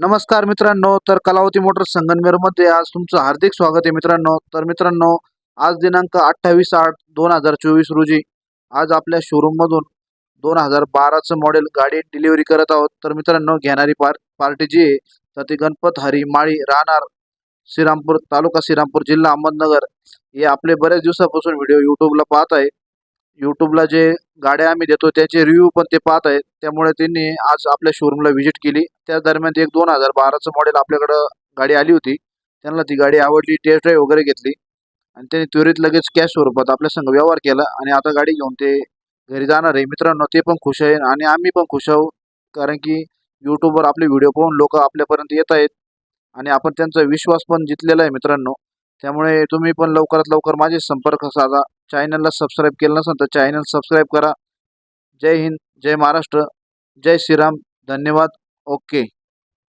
नमस्कार मित्रांनो, तर कलावती मोटर्स संगमनेरमध्ये आज तुमचं हार्दिक स्वागत आहे मित्रांनो. तर मित्रांनो, आज दिनांक 28/8/2024 रोजी आज आपल्या शोरूममधून 2012चं मॉडेल गाडी डिलिव्हरी करत आहोत. तर मित्रांनो, घेणारी पार्टी जी आहे तर ती गणपत हरी माळी, राहणार श्रीरामपूर, तालुका श्रीरामपूर, जिल्हा अहमदनगर. हे आपले बऱ्याच दिवसापासून व्हिडिओ यूट्यूबला पाहत आहे. यूट्यूबला जे गाड्या आम्ही देतो त्याचे रिव्ह्यू पण ते पाहत आहेत. त्यामुळे त्यांनी आज आपल्या शोरूमला व्हिजिट केली. त्या दरम्यान एक 2012चं मॉडेल आपल्याकडं गाडी आली होती. त्यांना ती गाडी आवडली, टेस्ट ड्राईव्ह वगैरे घेतली आणि त्यांनी त्वरित लगेच कॅश स्वरूपात आपल्या संग व्यवहार केला आणि आता गाडी घेऊन ते घरी जाणार आहे. मित्रांनो, ते पण खुश आहे आणि आम्ही पण खुश आहोत, कारण की यूट्यूबवर आपले व्हिडिओ पाहून लोक आपल्यापर्यंत येत आहेत आणि आपण त्यांचा विश्वास पण जिंकलेला आहे मित्रांनो. त्यामुळे तुम्ही पण लवकरात लवकर माझे संपर्क साधा. चॅनलला सबस्क्राईब केलं नसेल तर चॅनल सबस्क्राईब करा. जय हिंद, जय महाराष्ट्र, जय श्रीराम. धन्यवाद. ओके.